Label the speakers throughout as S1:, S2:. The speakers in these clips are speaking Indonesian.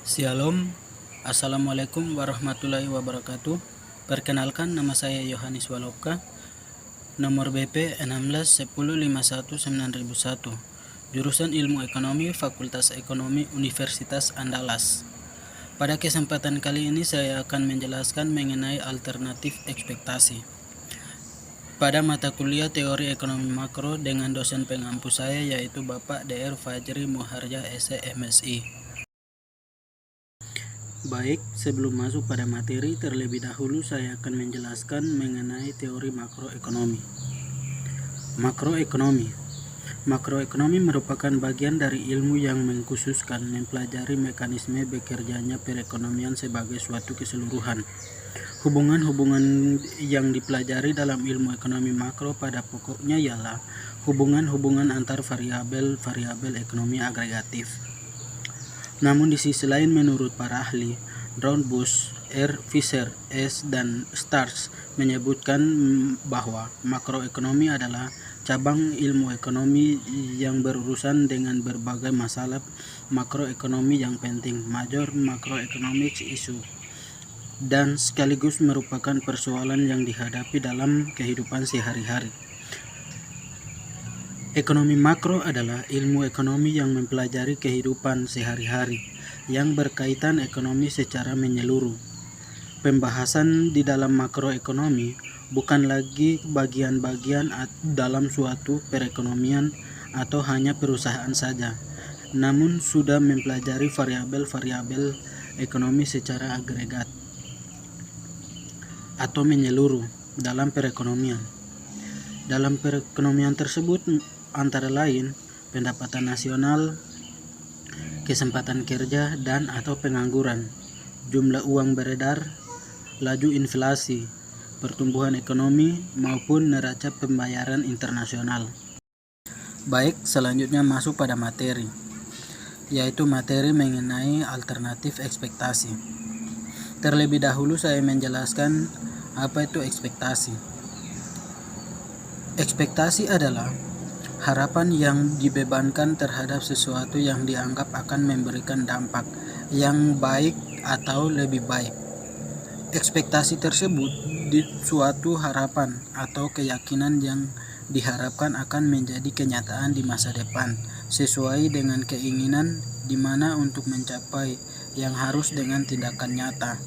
S1: Shalom, Assalamualaikum warahmatullahi wabarakatuh. Perkenalkan, nama saya Yohanes Walopka, nomor BP 1610519001, jurusan Ilmu Ekonomi, Fakultas Ekonomi Universitas Andalas. Pada kesempatan kali ini saya akan menjelaskan mengenai alternatif ekspektasi pada mata kuliah Teori Ekonomi Makro dengan dosen pengampu saya, yaitu Bapak Dr. Fajri Muharja SE MSI. Baik, sebelum masuk pada materi, terlebih dahulu saya akan menjelaskan mengenai teori makroekonomi. Makroekonomi merupakan bagian dari ilmu yang mengkhususkan mempelajari mekanisme bekerjanya perekonomian sebagai suatu keseluruhan. Hubungan-hubungan yang dipelajari dalam ilmu ekonomi makro pada pokoknya ialah hubungan-hubungan antar variabel ekonomi agregatif. Namun di sisi lain, menurut para ahli, Roundbush, R. Fisher, S. dan Starks menyebutkan bahwa makroekonomi adalah cabang ilmu ekonomi yang berurusan dengan berbagai masalah makroekonomi yang penting, major macroeconomic issue, dan sekaligus merupakan persoalan yang dihadapi dalam kehidupan sehari-hari. Ekonomi makro adalah ilmu ekonomi yang mempelajari kehidupan sehari-hari yang berkaitan ekonomi secara menyeluruh. Pembahasan di dalam makroekonomi bukan lagi bagian-bagian dalam suatu perekonomian atau hanya perusahaan saja, namun sudah mempelajari variabel-variabel ekonomi secara agregat atau menyeluruh dalam perekonomian. Dalam perekonomian tersebut antara lain pendapatan nasional, kesempatan kerja dan atau pengangguran, jumlah uang beredar, laju inflasi, pertumbuhan ekonomi maupun neraca pembayaran internasional. Baik, selanjutnya masuk pada materi, yaitu materi mengenai alternatif ekspektasi. Terlebih dahulu saya menjelaskan apa itu ekspektasi. Ekspektasi adalah harapan yang dibebankan terhadap sesuatu yang dianggap akan memberikan dampak yang baik atau lebih baik. Ekspektasi tersebut di suatu harapan atau keyakinan yang diharapkan akan menjadi kenyataan di masa depan sesuai dengan keinginan, di mana untuk mencapai yang harus dengan tindakan nyata.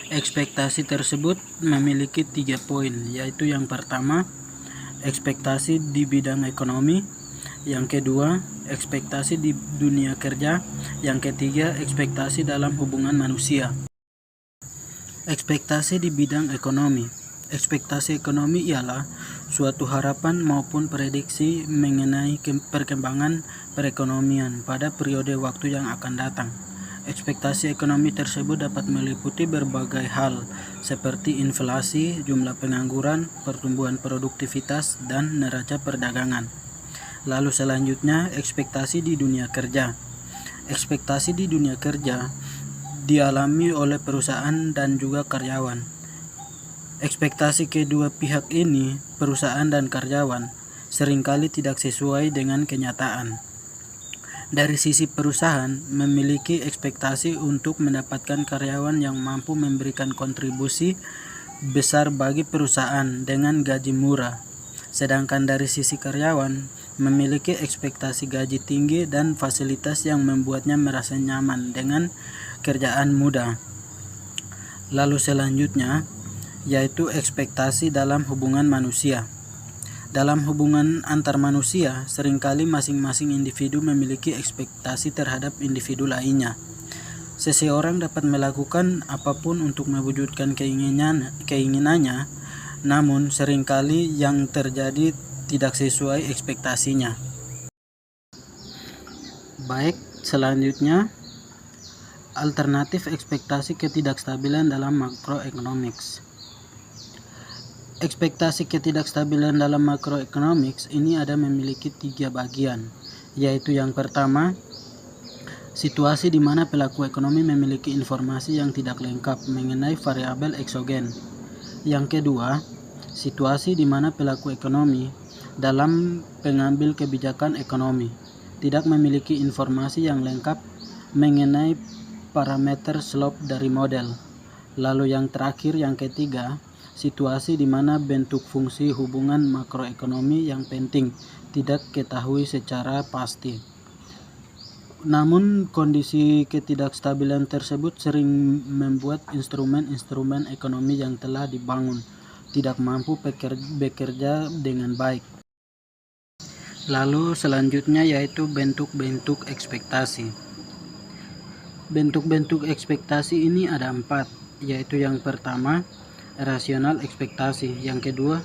S1: Ekspektasi tersebut memiliki 3 poin, yaitu yang pertama, ekspektasi di bidang ekonomi, yang kedua, ekspektasi di dunia kerja, yang ketiga, ekspektasi dalam hubungan manusia. Ekspektasi di bidang ekonomi. Ekspektasi ekonomi ialah suatu harapan maupun prediksi mengenai perkembangan perekonomian pada periode waktu yang akan datang. Ekspektasi ekonomi tersebut dapat meliputi berbagai hal seperti inflasi, jumlah pengangguran, pertumbuhan produktivitas, dan neraca perdagangan. Lalu selanjutnya, ekspektasi di dunia kerja. Ekspektasi di dunia kerja dialami oleh perusahaan dan juga karyawan. Ekspektasi kedua pihak ini, perusahaan dan karyawan, seringkali tidak sesuai dengan kenyataan. Dari sisi perusahaan, memiliki ekspektasi untuk mendapatkan karyawan yang mampu memberikan kontribusi besar bagi perusahaan dengan gaji murah. Sedangkan dari sisi karyawan, memiliki ekspektasi gaji tinggi dan fasilitas yang membuatnya merasa nyaman dengan kerjaan mudah. Lalu selanjutnya, yaitu ekspektasi dalam hubungan manusia. Dalam hubungan antar manusia, seringkali masing-masing individu memiliki ekspektasi terhadap individu lainnya. Seseorang dapat melakukan apapun untuk mewujudkan keinginannya, namun seringkali yang terjadi tidak sesuai ekspektasinya. Baik, selanjutnya, alternatif ekspektasi ketidakstabilan dalam makroeconomics. Ekspektasi ketidakstabilan dalam makroeconomics ini memiliki 3 bagian, yaitu yang pertama, situasi di mana pelaku ekonomi memiliki informasi yang tidak lengkap mengenai variabel eksogen. Yang kedua, situasi di mana pelaku ekonomi dalam pengambil kebijakan ekonomi tidak memiliki informasi yang lengkap mengenai parameter slope dari model. Lalu yang terakhir, yang ketiga, situasi di mana bentuk fungsi hubungan makroekonomi yang penting tidak ketahui secara pasti. Namun kondisi ketidakstabilan tersebut sering membuat instrumen-instrumen ekonomi yang telah dibangun tidak mampu bekerja dengan baik. Lalu selanjutnya yaitu bentuk-bentuk ekspektasi. Bentuk-bentuk ekspektasi ini ada 4, yaitu yang pertama rasional ekspektasi, yang kedua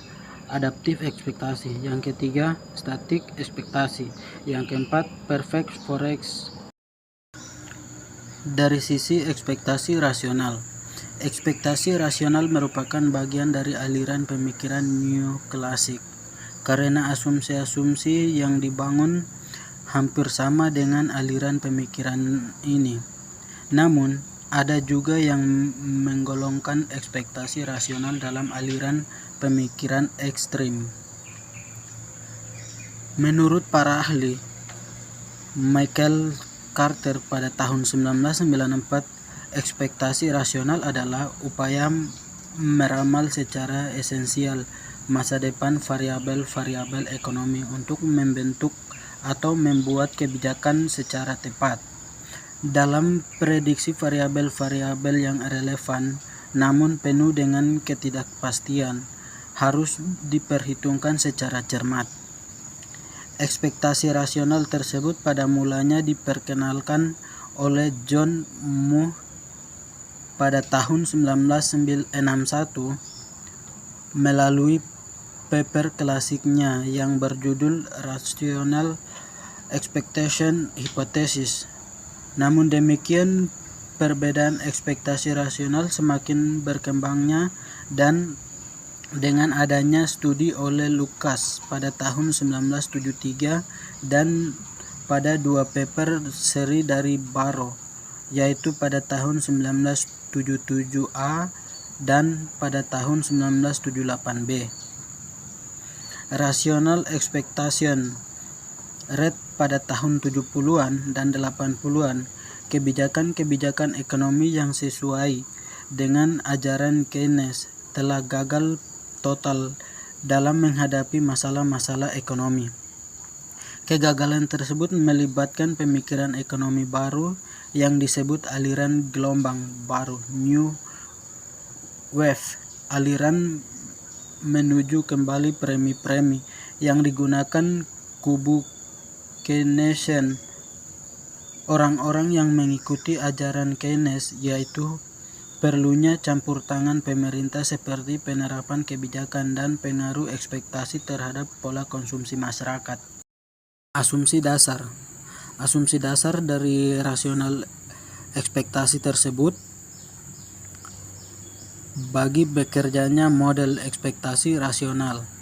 S1: adaptif ekspektasi, yang ketiga statik ekspektasi, yang keempat perfect forex. Dari sisi ekspektasi rasional, ekspektasi rasional merupakan bagian dari aliran pemikiran neoklasik karena asumsi-asumsi yang dibangun hampir sama dengan aliran pemikiran ini. Namun, ada juga yang menggolongkan ekspektasi rasional dalam aliran pemikiran ekstrim. Menurut para ahli, Michael Carter pada tahun 1994, ekspektasi rasional adalah upaya meramal secara esensial masa depan variabel-variabel ekonomi untuk membentuk atau membuat kebijakan secara tepat. Dalam prediksi variabel-variabel yang relevan namun penuh dengan ketidakpastian harus diperhitungkan secara cermat. Ekspektasi rasional tersebut pada mulanya diperkenalkan oleh John Moore pada tahun 1961 melalui paper klasiknya yang berjudul Rational Expectation Hypothesis. Namun demikian, perbedaan ekspektasi rasional semakin berkembangnya dan dengan adanya studi oleh Lucas pada tahun 1973 dan pada 2 paper seri dari Barrow, yaitu pada tahun 1977A dan pada tahun 1978B. Rational expectation rate pada tahun 70-an dan 80-an, kebijakan-kebijakan ekonomi yang sesuai dengan ajaran Keynes telah gagal total dalam menghadapi masalah-masalah ekonomi. Kegagalan tersebut melibatkan pemikiran ekonomi baru yang disebut aliran gelombang baru, New Wave, aliran menuju kembali premi-premi yang digunakan kubu Keynesian. Orang-orang yang mengikuti ajaran Keynes yaitu perlunya campur tangan pemerintah seperti penerapan kebijakan dan pengaruh ekspektasi terhadap pola konsumsi masyarakat. Asumsi dasar. Asumsi dasar dari rasional ekspektasi tersebut bagi bekerjanya model ekspektasi rasional.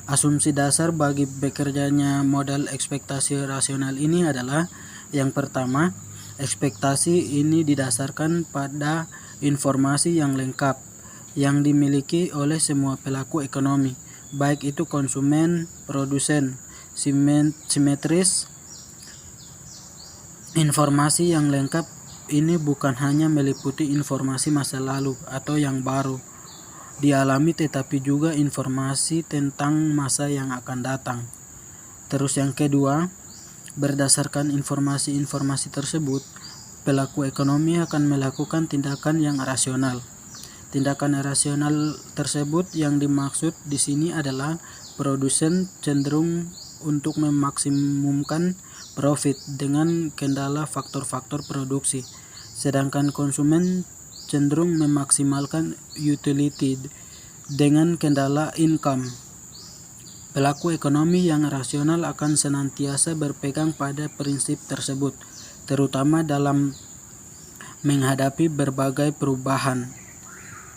S1: Asumsi dasar bagi bekerjanya model ekspektasi rasional ini adalah yang pertama, ekspektasi ini didasarkan pada informasi yang lengkap yang dimiliki oleh semua pelaku ekonomi, baik itu konsumen, produsen, simetris. Informasi yang lengkap ini bukan hanya meliputi informasi masa lalu atau yang baru dialami, tetapi juga informasi tentang masa yang akan datang. Terus yang kedua, berdasarkan informasi-informasi tersebut, pelaku ekonomi akan melakukan tindakan yang rasional. Tindakan rasional tersebut yang dimaksud di sini adalah produsen cenderung untuk memaksimumkan profit dengan kendala faktor-faktor produksi, sedangkan konsumen cenderung memaksimalkan utility dengan kendala income. Pelaku ekonomi yang rasional akan senantiasa berpegang pada prinsip tersebut, terutama dalam menghadapi berbagai perubahan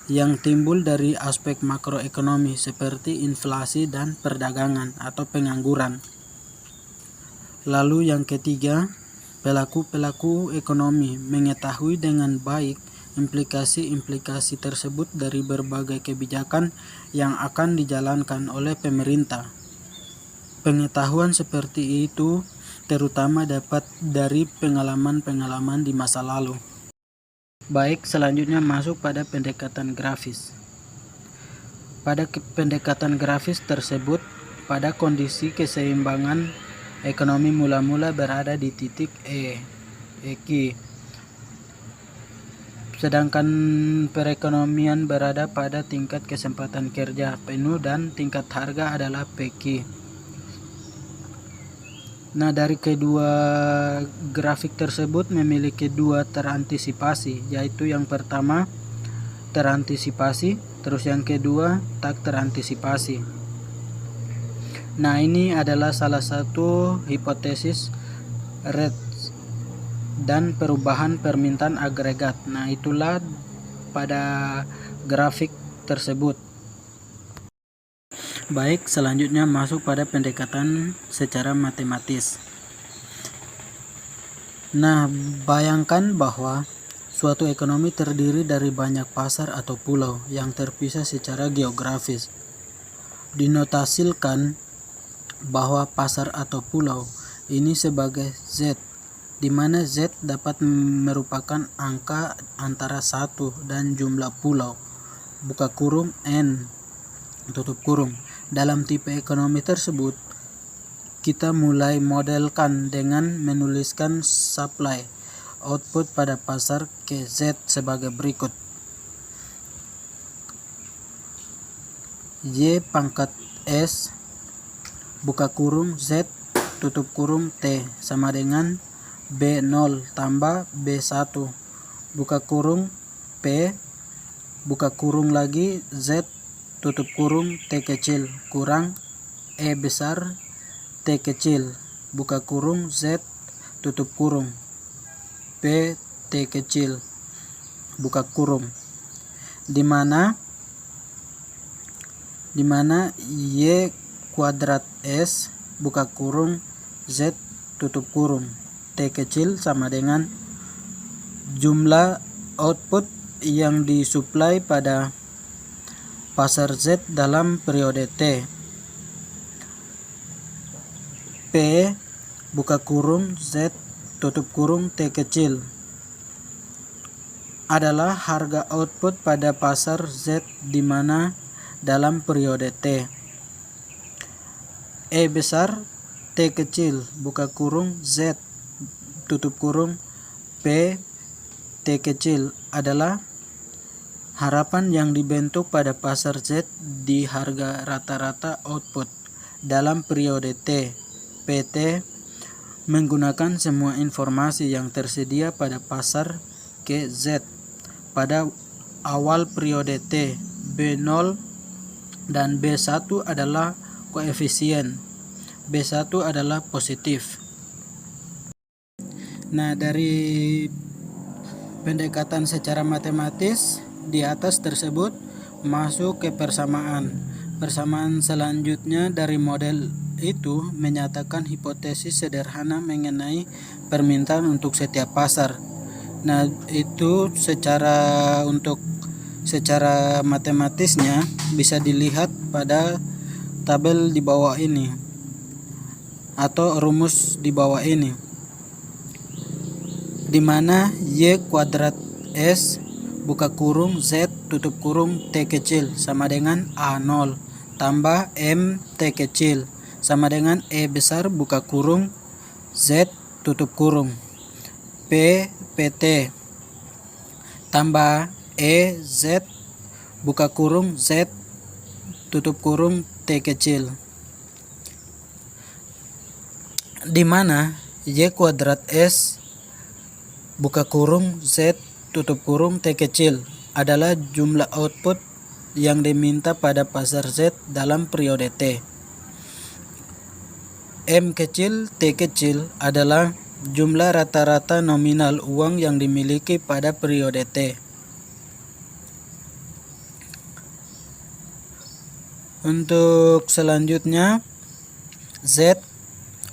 S1: yang timbul dari aspek makroekonomi seperti inflasi dan perdagangan atau pengangguran. Lalu yang ketiga, pelaku-pelaku ekonomi mengetahui dengan baik implikasi-implikasi tersebut dari berbagai kebijakan yang akan dijalankan oleh pemerintah. Pengetahuan seperti itu terutama dapat dari pengalaman-pengalaman di masa lalu. Baik, selanjutnya masuk pada pendekatan grafis. Pada pendekatan grafis tersebut, pada kondisi keseimbangan ekonomi mula-mula berada di titik EQ, sedangkan perekonomian berada pada tingkat kesempatan kerja penuh dan tingkat harga adalah PQ. Nah, dari kedua grafik tersebut memiliki dua terantisipasi, yaitu yang pertama terantisipasi, terus yang kedua tak terantisipasi. Nah, ini adalah salah satu hipotesis Rates dan perubahan permintaan agregat. Nah, itulah pada grafik tersebut. Baik, selanjutnya masuk pada pendekatan secara matematis. Nah, bayangkan bahwa suatu ekonomi terdiri dari banyak pasar atau pulau yang terpisah secara geografis. Dinotasilkan bahwa pasar atau pulau ini sebagai Z, di mana Z dapat merupakan angka antara 1 dan jumlah pulau, buka kurung N, tutup kurung. Dalam tipe ekonomi tersebut, kita mulai modelkan dengan menuliskan supply output pada pasar ke Z sebagai berikut. Y pangkat S, buka kurung Z, tutup kurung T, sama dengan B0 tambah B1, buka kurung P, buka kurung lagi Z, tutup kurung T kecil, kurang E besar T kecil, buka kurung Z, tutup kurung P T kecil, buka kurung, di mana Y kuadrat S, buka kurung Z, tutup kurung T kecil sama dengan jumlah output yang disuplai pada pasar Z dalam periode T. P, buka kurung Z, tutup kurung T kecil, adalah harga output pada pasar Z di mana dalam periode T. E besar T kecil, buka kurung Z, tutup kurung P T kecil, adalah harapan yang dibentuk pada pasar Z di harga rata-rata output dalam periode T. PT menggunakan semua informasi yang tersedia pada pasar ke Z pada awal periode T. B0 dan B1 adalah koefisien. B1 adalah positif. Nah, dari pendekatan secara matematis di atas tersebut masuk ke persamaan. Persamaan selanjutnya dari model itu menyatakan hipotesis sederhana mengenai permintaan untuk setiap pasar. Nah, itu secara matematisnya bisa dilihat pada tabel di bawah ini atau rumus di bawah ini, di mana Y kuadrat S, buka kurung Z, tutup kurung T kecil sama dengan A0 tambah M T kecil sama dengan E besar, buka kurung Z, tutup kurung P PT tambah E Z, buka kurung Z, tutup kurung T kecil, di mana Y kuadrat S, buka kurung Z, tutup kurung T kecil adalah jumlah output yang diminta pada pasar Z dalam periode T. M kecil T kecil adalah jumlah rata-rata nominal uang yang dimiliki pada periode T. Untuk selanjutnya, Z,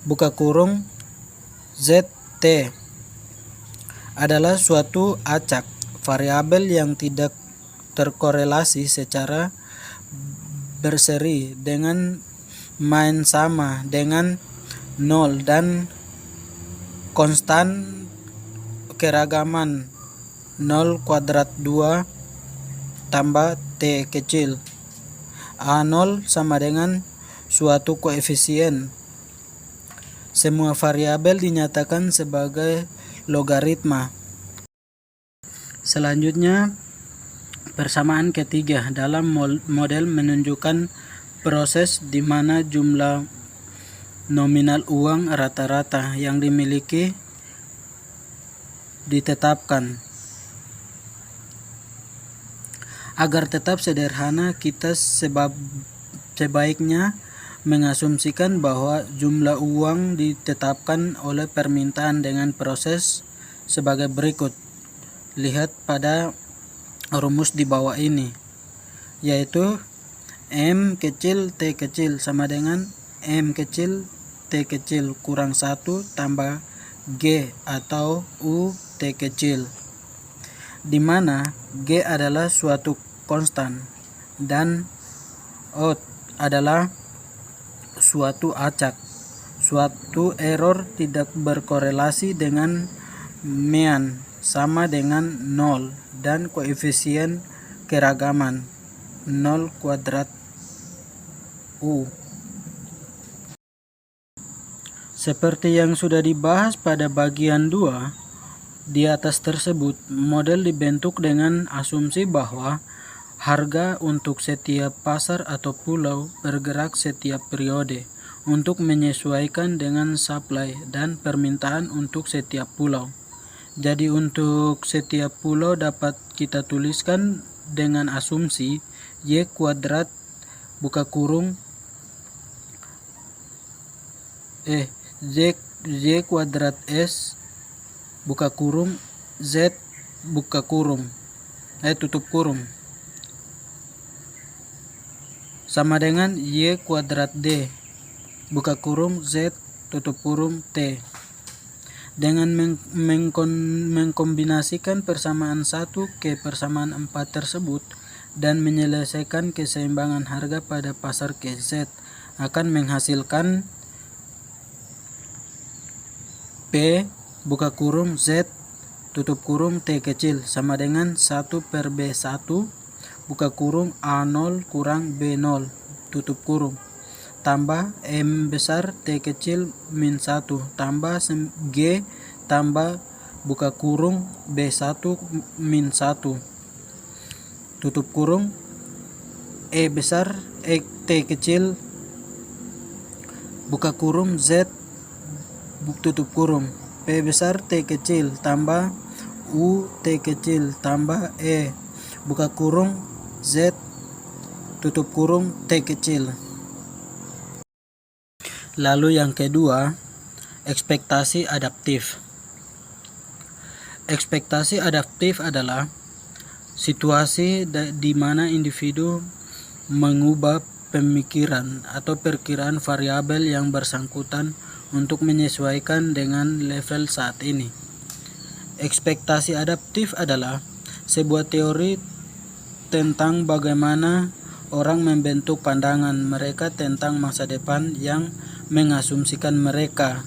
S1: buka kurung ZT adalah suatu acak variabel yang tidak terkorelasi secara berseri dengan main sama dengan 0 dan konstan keragaman 0 kuadrat 2 tambah T kecil. A0 sama dengan suatu koefisien. Semua variabel dinyatakan sebagai logaritma. Selanjutnya, persamaan ketiga dalam model menunjukkan proses di mana jumlah nominal uang rata-rata yang dimiliki ditetapkan. Agar tetap sederhana, kita sebaiknya mengasumsikan bahwa jumlah uang ditetapkan oleh permintaan dengan proses sebagai berikut. Lihat pada rumus di bawah ini, yaitu M kecil T kecil sama dengan M kecil T kecil kurang 1 tambah G atau U T kecil, di mana G adalah suatu konstan dan O adalah suatu acak. Suatu error tidak berkorelasi dengan mean sama dengan 0 dan koefisien keragaman 0 kuadrat U. Seperti yang sudah dibahas pada bagian 2 di atas tersebut, model dibentuk dengan asumsi bahwa harga untuk setiap pasar atau pulau bergerak setiap periode untuk menyesuaikan dengan supply dan permintaan untuk setiap pulau. Jadi untuk setiap pulau dapat kita tuliskan dengan asumsi Y kuadrat buka kurung Y kuadrat S buka kurung Z buka kurung tutup kurung sama dengan Y kuadrat D buka kurung Z tutup kurung T. Dengan mengkombinasikan persamaan 1 ke persamaan 4 tersebut dan menyelesaikan keseimbangan harga pada pasar KZ akan menghasilkan P buka kurung Z tutup kurung T kecil sama dengan 1 per B1 buka kurung A0 kurang B0 tutup kurung tambah M besar T kecil min 1 tambah G tambah buka kurung B1 min 1 tutup kurung E besar T kecil buka kurung Z tutup kurung P besar T kecil tambah U T kecil tambah E buka kurung Z tutup kurung T kecil. Lalu yang kedua, ekspektasi adaptif. Ekspektasi adaptif adalah situasi di mana individu mengubah pemikiran atau perkiraan variabel yang bersangkutan untuk menyesuaikan dengan level saat ini. Ekspektasi adaptif adalah sebuah teori tentang bagaimana orang membentuk pandangan mereka tentang masa depan yang mengasumsikan mereka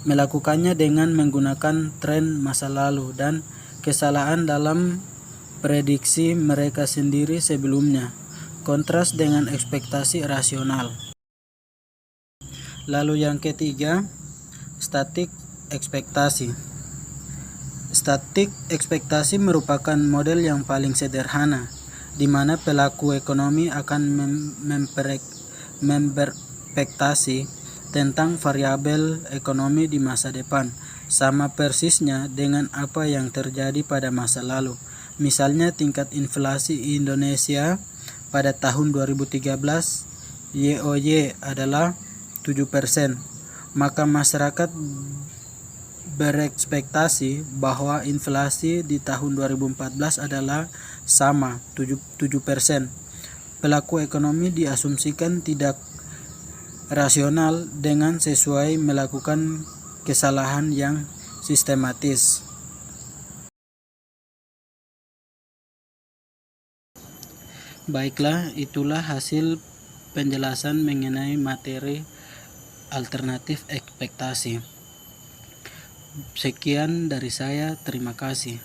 S1: melakukannya dengan menggunakan tren masa lalu dan kesalahan dalam prediksi mereka sendiri sebelumnya, kontras dengan ekspektasi rasional. Lalu yang ketiga, statik ekspektasi. Statik ekspektasi merupakan model yang paling sederhana, di mana pelaku ekonomi akan memberekspektasi tentang variabel ekonomi di masa depan, sama persisnya dengan apa yang terjadi pada masa lalu. Misalnya tingkat inflasi Indonesia pada tahun 2013 YoY adalah 7%, maka masyarakat berekspektasi bahwa inflasi di tahun 2014 adalah sama 7%. Pelaku ekonomi diasumsikan tidak rasional dengan sesuai melakukan kesalahan yang sistematis. Baiklah, itulah hasil penjelasan mengenai materi alternatif ekspektasi. Sekian dari saya, terima kasih.